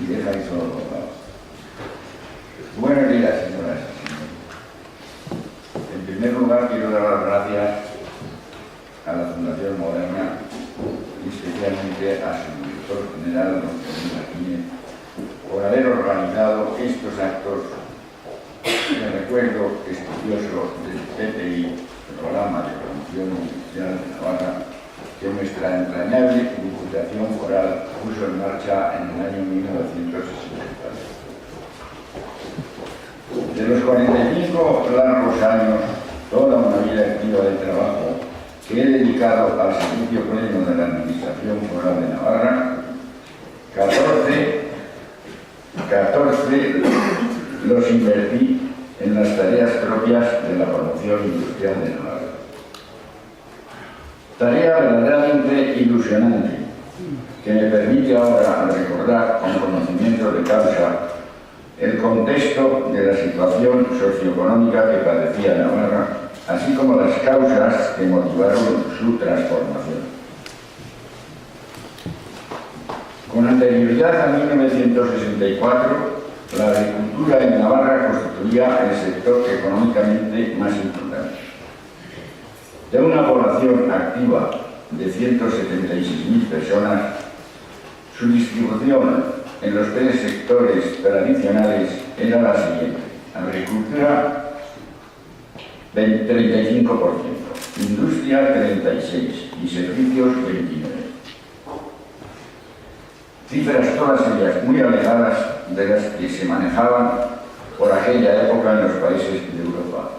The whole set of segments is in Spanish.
y dejáis todo colgado. Buenos días, señoras y señores. En primer lugar, quiero dar las gracias a la Fundación Moderna y especialmente a su director general, don Felipe Martínez, por haber organizado estos actos de recuerdo estudioso del PPI, Programa de Promoción Industrial de Navarra, que nuestra entrañable Diputación Foral puso en marcha en el año 1964. De los 45 largos años, toda una vida activa de trabajo que he dedicado al servicio pleno de la Administración Foral de Navarra, 14 los invertí en las tareas propias de la promoción industrial de Navarra. Tarea verdaderamente ilusionante, que me permite ahora recordar con conocimiento de causa el contexto de la situación socioeconómica que padecía Navarra, así como las causas que motivaron su transformación. Con anterioridad a 1964, la agricultura en Navarra constituía el sector económicamente más importante. De una población activa de 176.000 personas, su distribución en los tres sectores tradicionales era la siguiente: agricultura 35%, industria 36% y servicios 29%. Cifras todas ellas muy alejadas de las que se manejaban por aquella época en los países de Europa,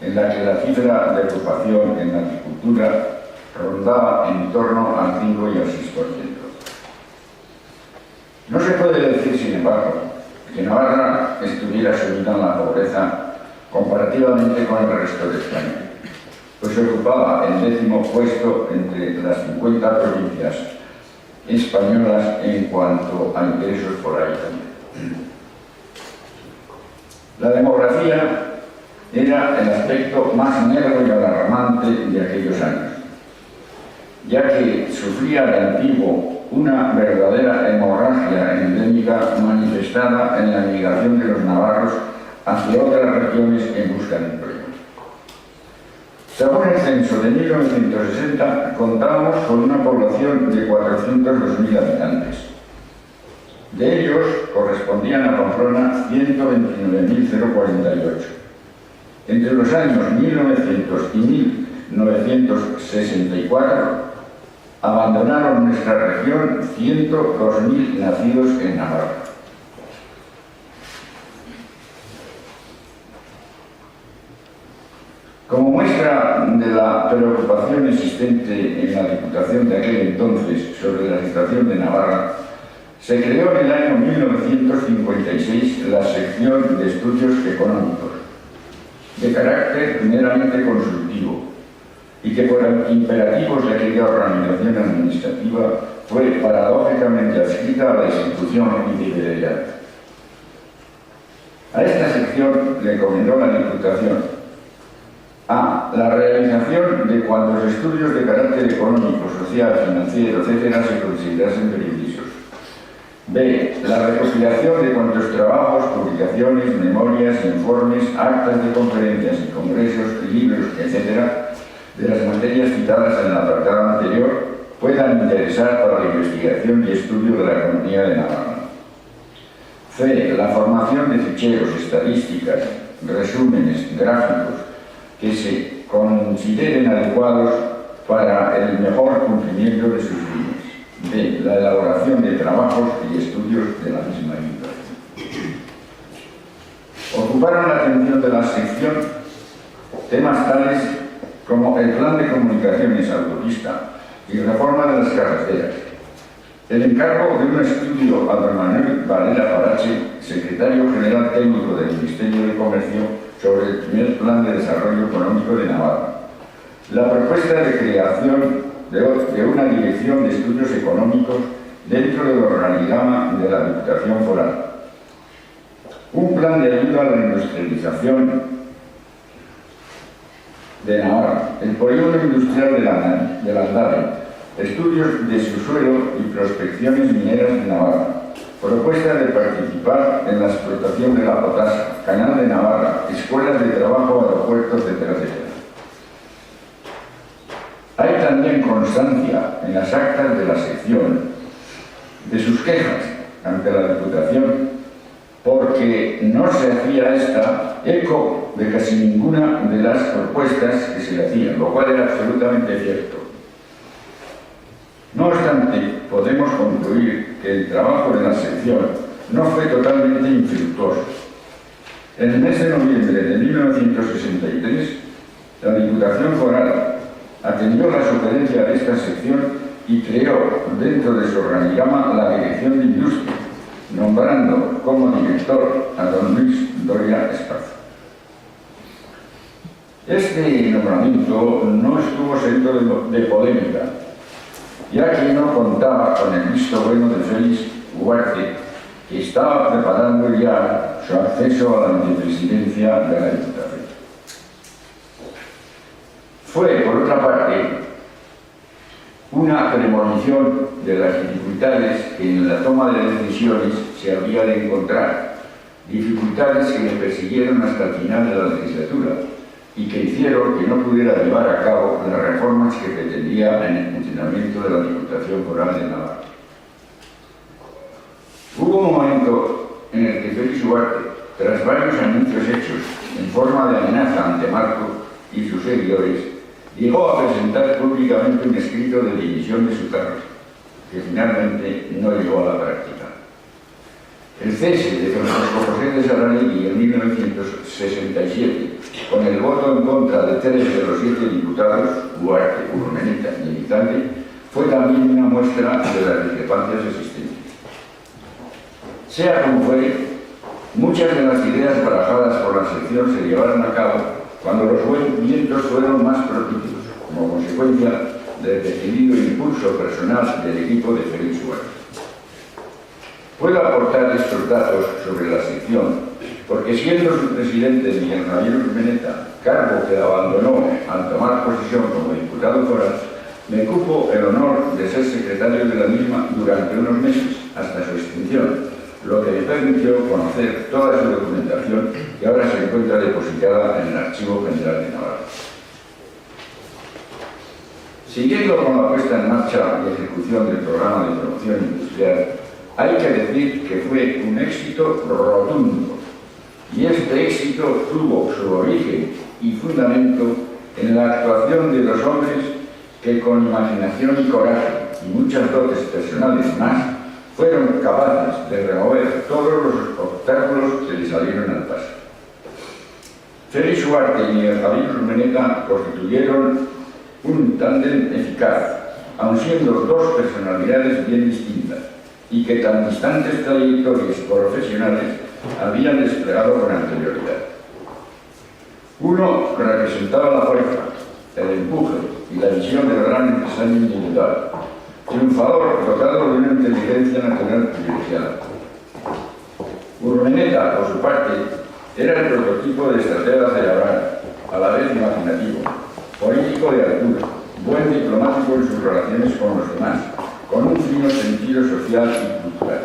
en la que la cifra de ocupación en la agricultura rondaba en torno al 5 y al 6%. No se puede decir, sin embargo, que Navarra estuviera sumida en la pobreza comparativamente con el resto de España, pues ocupaba el 10º puesto entre las 50 provincias españolas en cuanto a ingresos por habitante. La demografía era el aspecto más negro y alarmante de aquellos años, ya que sufría de antiguo una verdadera hemorragia endémica manifestada en la migración de los navarros hacia otras regiones en busca de empleo. Según el censo de 1960, contábamos con una población de 402.000 habitantes. De ellos correspondían a Pamplona 129.048. Entre los años 1900 y 1964, abandonaron nuestra región 102.000 nacidos en Navarra. Como muestra de la preocupación existente en la Diputación de aquel entonces sobre la situación de Navarra, se creó en el año 1956 la sección de estudios económicos, de carácter meramente consultivo, y que por imperativos de aquella organización administrativa fue paradójicamente adscrita a la institución individual. A esta sección le encomendó la Diputación a la realización de cuantos estudios de carácter económico, social, financiero, etc. se considerasen precisos. B. La recopilación de cuantos trabajos, publicaciones, memorias, informes, actas de conferencias y congresos, libros, etc., de las materias citadas en el apartado anterior puedan interesar para la investigación y estudio de la economía de Navarra. C. La formación de ficheros, estadísticas, resúmenes, gráficos, que se consideren adecuados para el mejor cumplimiento de sus fines. D. La elaboración de trabajos y estudios de la misma índole. Ocuparon la atención de la sección temas tales como el plan de comunicaciones, autopista y reforma de las carreteras. El encargo de un estudio a don Manuel Varela Parache, secretario general técnico del Ministerio de Comercio, sobre el primer plan de desarrollo económico de Navarra. La propuesta de creación de una dirección de estudios económicos dentro del organigrama de la Diputación Foral. Un plan de ayuda a la industrialización de Navarra, el polígono industrial de Landare, estudios de subsuelo y prospecciones mineras de Navarra, propuesta de participar en la explotación de la potasa, Canal de Navarra, escuelas de trabajo, aeropuertos, etcétera, etcétera. Hay también constancia en las actas de la sección de sus quejas ante la Diputación, porque no se hacía esta eco de casi ninguna de las propuestas que se le hacían, lo cual era absolutamente cierto. No obstante, podemos concluir que el trabajo de la sección no fue totalmente infructuoso. En el mes de noviembre de 1963, la Diputación Foral atendió la sugerencia de esta sección y creó dentro de su organigrama la Dirección de Industria, nombrando como director a don Luis Doria Esparza. Este nombramiento no estuvo exento de polémica, ya que no contaba con el visto bueno de Félix Huarte, que estaba preparando ya su acceso a la vicepresidencia de la Diputación. Fue, por otra parte, una premonición de las dificultades que en la toma de decisiones se había de encontrar, dificultades que le persiguieron hasta el final de la legislatura y que hicieron que no pudiera llevar a cabo las reformas que pretendía en el funcionamiento de la Diputación Foral de Navarra. Hubo un momento en el que Félix Huarte, tras varios anuncios hechos en forma de amenaza ante Marco y sus seguidores, llegó a presentar públicamente un escrito de dimisión de su cargo, que finalmente no llegó a la práctica. El cese de Francisco José de Sarralegui en 1967, con el voto en contra de 3 de los 7 diputados, Huarte, Urmeneta y Elizalde, fue también una muestra de las discrepancias existentes. Sea como fuere, muchas de las ideas barajadas por la sección se llevaron a cabo cuando los vientos fueron más propicios, como consecuencia del decidido impulso personal del equipo de Félix Huarte. Puedo aportar estos datos sobre la sección, porque siendo su presidente Miguel Javier Urmeneta, cargo que abandonó al tomar posesión como diputado foral, me cupo el honor de ser secretario de la misma durante unos meses, hasta su extinción, lo que me permitió conocer toda su documentación que ahora se encuentra depositada en el Archivo General de Navarra. Siguiendo con la puesta en marcha y ejecución del programa de promoción industrial, hay que decir que fue un éxito rotundo, y este éxito tuvo su origen y fundamento en la actuación de los hombres que con imaginación y coraje y muchas dotes personales más fueron capaces de remover todos los obstáculos que les salieron al paso. Félix Huarte y Miguel Javier Urmeneta constituyeron un tándem eficaz, aun siendo dos personalidades bien distintas, y que tan distantes trayectorias profesionales habían desplegado con anterioridad. Uno representaba la fuerza, el empuje y la visión del gran empresario individual, triunfador dotado de una inteligencia natural privilegiada. Urmeneta, por su parte, era el prototipo de estratega cerebral, a la vez imaginativo, político de altura, buen diplomático en sus relaciones con los demás, con un fino sentido social y cultural.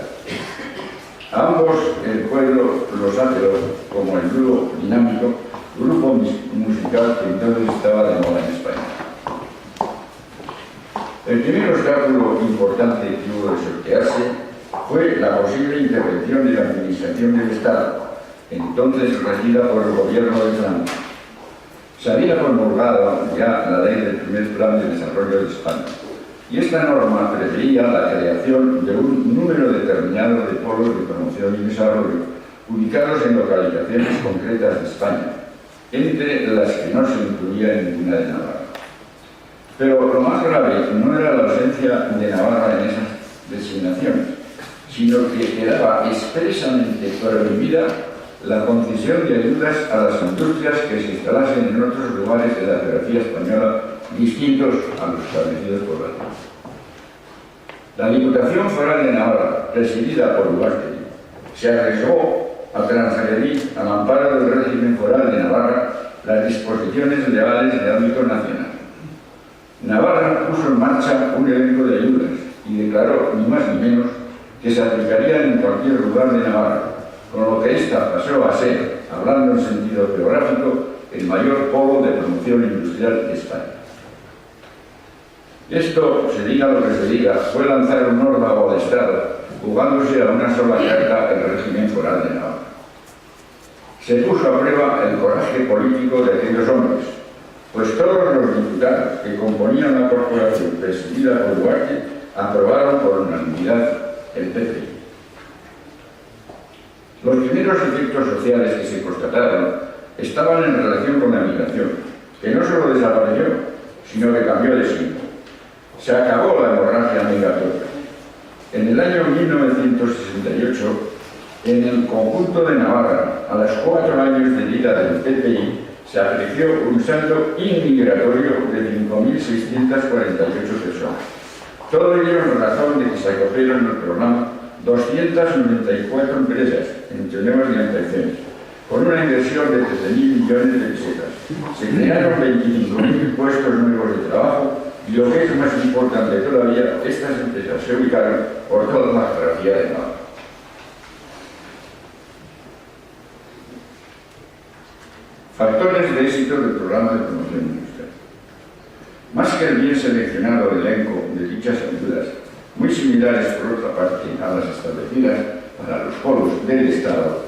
A ambos el pueblo los apeló como el dúo dinámico, grupo musical que entonces estaba de moda en España. El primer obstáculo importante que hubo de sortearse fue la posible intervención de la Administración del Estado, entonces regida por el gobierno de Franco. Se había promulgado ya la ley del primer plan de desarrollo de España, y esta norma preveía la creación de un número determinado de polos de promoción y desarrollo ubicados en localizaciones concretas de España, entre las que no se incluía en ninguna de Navarra. Pero lo más grave no era la ausencia de Navarra en esas designaciones, sino que quedaba expresamente prohibida la concesión de ayudas a las industrias que se instalasen en otros lugares de la geografía española distintos a los establecidos por la ley. La Diputación Foral de Navarra, presidida por Huarte, se arriesgó a transgredir al amparo del régimen foral de Navarra las disposiciones legales de ámbito nacional. Navarra puso en marcha un elenco de ayudas y declaró, ni más ni menos, que se aplicarían en cualquier lugar de Navarra, con lo que ésta pasó a ser, hablando en sentido geográfico, el mayor polo de promoción industrial de España. Esto, se diga lo que se diga, fue lanzar un órdago al Estado, jugándose a una sola carta el régimen foral de Navarra. Se puso a prueba el coraje político de aquellos hombres, pues todos los diputados que componían la corporación presidida por Duarte aprobaron por unanimidad el PCI. Los primeros efectos sociales que se constataron estaban en relación con la migración, que no solo desapareció, sino que cambió de signo. Se acabó la hemorragia migratoria. En el año 1968, en el conjunto de Navarra, a los 4 años de vida del PPI, se apreció un saldo inmigratorio de 5.648 personas. Todo ello en razón de que se acogieron en el programa 294 empresas, entre nuevas y ampliaciones, con una inversión de 13.000 millones de pesetas. Se crearon 25.000 puestos nuevos de trabajo y, lo que es más importante todavía, estas empresas se ubicaron por toda la geografía de Navarra. Factores de éxito del programa de promoción industrial. Más que el bien seleccionado elenco de dichas ayudas, muy similares por otra parte a las establecidas para los polos del Estado,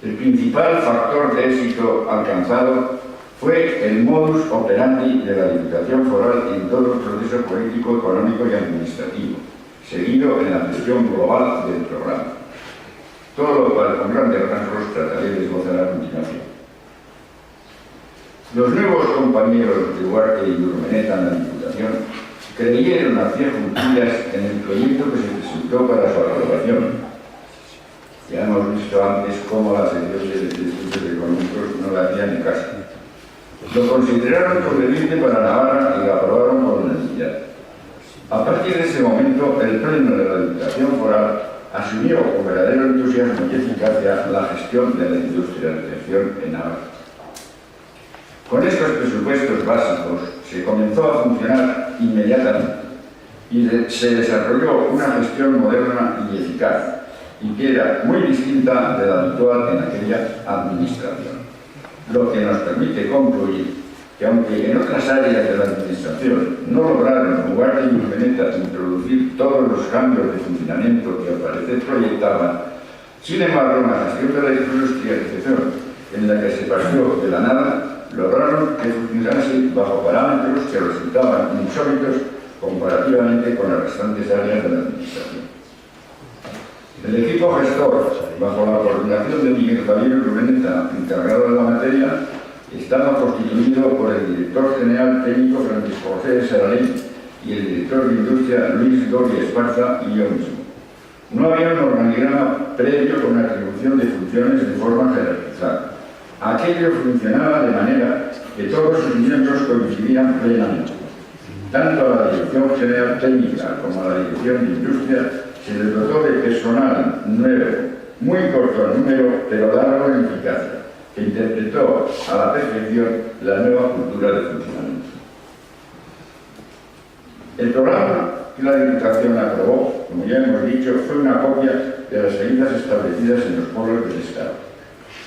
el principal factor de éxito alcanzado fue el modus operandi de la Diputación Foral en todo el proceso político, económico y administrativo, seguido en la gestión global del programa. Todo lo cual, con grandes rasgos, trataré de esbozar a continuación. Los nuevos compañeros de Duarte y Urmeneta en la Diputación creyeron a pie juntillas en el proyecto que se presentó para su aprobación. Ya hemos visto antes cómo las secciones de estudios económicos no le hacían ni caso. Lo consideraron conveniente para Navarra y lo aprobaron por unanimidad. A partir de ese momento, el Pleno de la Diputación Foral asumió con verdadero entusiasmo y eficacia la gestión de la industrialización en Navarra. Con estos presupuestos básicos se comenzó a funcionar inmediatamente y se desarrolló una gestión moderna y eficaz, y que era muy distinta de la habitual en aquella administración. Lo que nos permite concluir que, aunque en otras áreas de la administración no lograron Duarte y Urmeneta introducir todos los cambios de funcionamiento que al parecer proyectaban, sin embargo, en la gestión de la industrialización, en la que se partió de la nada, lograron que funcionase bajo parámetros que resultaban insólitos comparativamente con las restantes áreas de la administración. El equipo gestor, bajo la coordinación de Miguel Javier Urmeneta, encargado de la materia, estaba constituido por el director general técnico Francisco José de Saraley y el director de industria Luis Doria Esparza y yo mismo. No había un organigrama previo con atribución de funciones de forma jerarquizada. Aquello funcionaba de manera que todos sus miembros coincidían plenamente. Tanto a la Dirección General Técnica como a la Dirección de Industria se les dotó de personal nuevo, muy corto en número, pero largo en eficacia, que interpretó a la perfección la nueva cultura de funcionamiento. El programa que la Diputación aprobó, como ya hemos dicho, fue una copia de las medidas establecidas en los polos del Estado,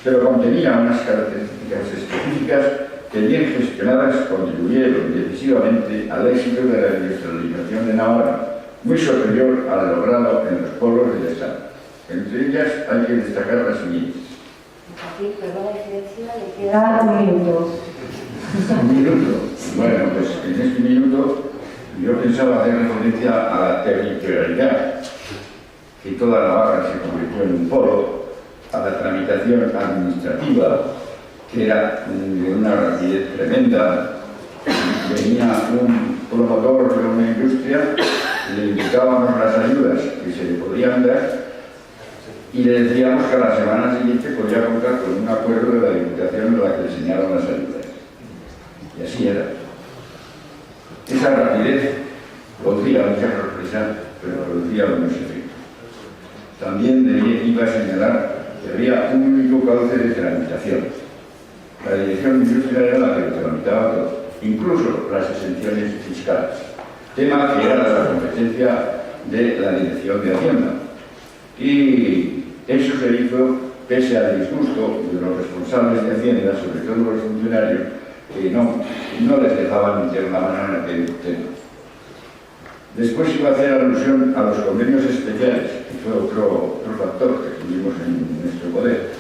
pero contenía unas características específicas que, bien gestionadas, contribuyeron decisivamente al éxito de la industrialización de Navarra, muy superior al logrado en los polos del Estado. Entre ellas hay que destacar las siguientes. Aquí, perdón, le queda un minuto. Un minuto. Bueno, pues en este minuto yo pensaba hacer referencia a la territorialidad, que toda Navarra se convirtió en un polo, a la tramitación administrativa, que era de una rapidez tremenda. Venía un promotor de una industria, le indicábamos las ayudas que se le podían dar y le decíamos que a la semana siguiente podía contar con un acuerdo de la Diputación en la que le enseñaron las ayudas. Y así era. Esa rapidez producía mucha sorpresa, pero producía buenos efectos. También iba a señalar que había un único cauce de tramitación. La Dirección de Industria era la que lo tramitaba todo, incluso las exenciones fiscales, tema que era de la competencia de la Dirección de Hacienda. Y eso se hizo pese al disgusto de los responsables de Hacienda, sobre todo los funcionarios, que no les dejaban meter la mano en aquel tema. Después iba a hacer alusión a los convenios especiales, que fue otro factor que tuvimos en nuestro poder.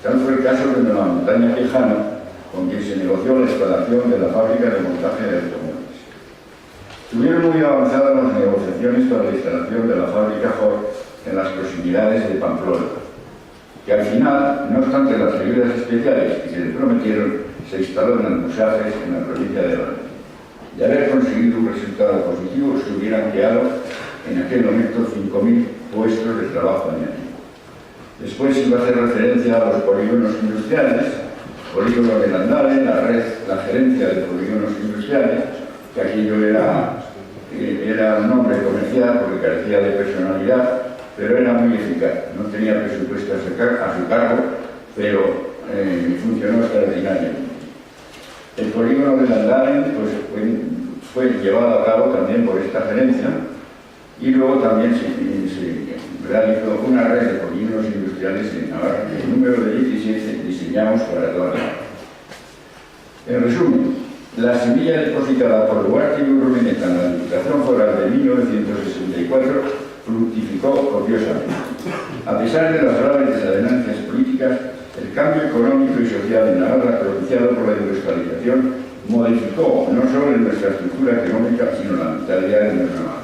Tal fue el caso de la montaña Quijano, con quien se negoció la instalación de la fábrica de montaje de automóviles. Estuvieron muy avanzadas las negociaciones para la instalación de la fábrica Ford en las proximidades de Pamplona, que al final, no obstante las ayudas especiales que se le prometieron, se instaló en Almusajes, en la provincia de Valencia. De haber conseguido un resultado positivo, se hubieran creado en aquel momento 5.000 puestos de trabajo añadidos. Después iba a hacer referencia a los polígonos industriales, polígono de Landare, la gerencia de polígonos industriales, que aquello era un nombre comercial porque carecía de personalidad, pero era muy eficaz. No tenía presupuesto a su cargo, pero funcionó extraordinariamente. El polígono de Landare fue llevado a cabo también por esta gerencia, y luego también se realizó una red de polígonos industriales en Navarra, el número de 17 diseñamos para toda la Navarra. En resumen, la semilla depositada por Duarte y Urmeneta en la Diputación Foral de 1964 fructificó copiosamente. A pesar de las graves desavenencias políticas, el cambio económico y social en Navarra, propiciado por la industrialización, modificó no solo nuestra estructura económica, sino la mentalidad de nuestra Navarra.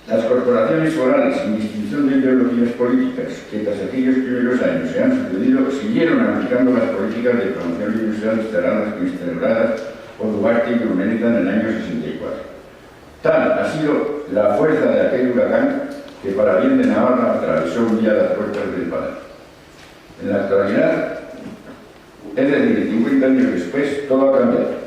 Las corporaciones forales, sin distinción de ideologías políticas, que tras aquellos primeros años se han sucedido, siguieron aplicando las políticas de promoción industrial instauradas por Duarte y Urmeneta en el año 64. Tal ha sido la fuerza de aquel huracán que, para bien de Navarra, atravesó un día las puertas del Palacio. En la actualidad, es decir, 50 años después, todo ha cambiado.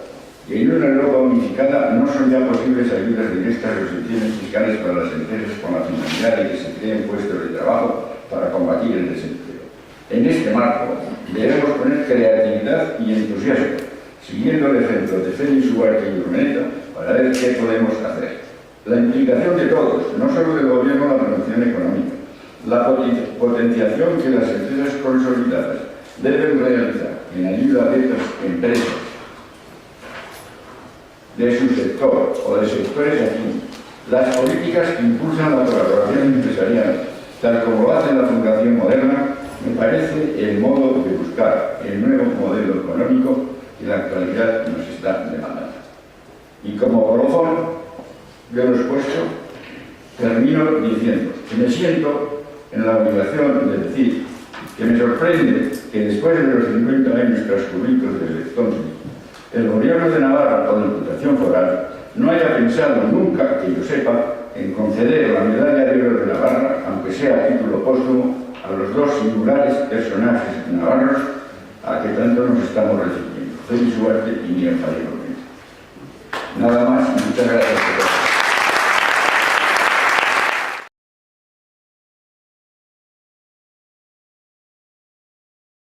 Y en una Europa unificada no son ya posibles ayudas directas o exenciones fiscales para las empresas con la finalidad de que se creen puestos de trabajo para combatir el desempleo. En este marco debemos poner creatividad y entusiasmo, siguiendo el ejemplo de Félix Duarte y Urmeneta, para ver qué podemos hacer. La implicación de todos, no solo del gobierno, la promoción económica, la potenciación que las empresas consolidadas deben realizar en ayuda de estas empresas de su sector o de sectores afines, las políticas que impulsan la colaboración empresarial, tal como lo hace la Fundación Moderna, me parece el modo de buscar el nuevo modelo económico que la actualidad nos está demandando. Y como colofón de lo expuesto, termino diciendo que me siento en la obligación de decir que me sorprende que después de los 50 años transcurridos desde entonces, el gobierno de Navarra o la Diputación Foral no haya pensado nunca, que yo sepa, en conceder la medalla de oro de Navarra, aunque sea a título póstumo, a los dos singulares personajes navarros a que tanto nos estamos refiriendo, Félix Duarte y Miguel Javier Urmeneta. Nada más, muchas gracias.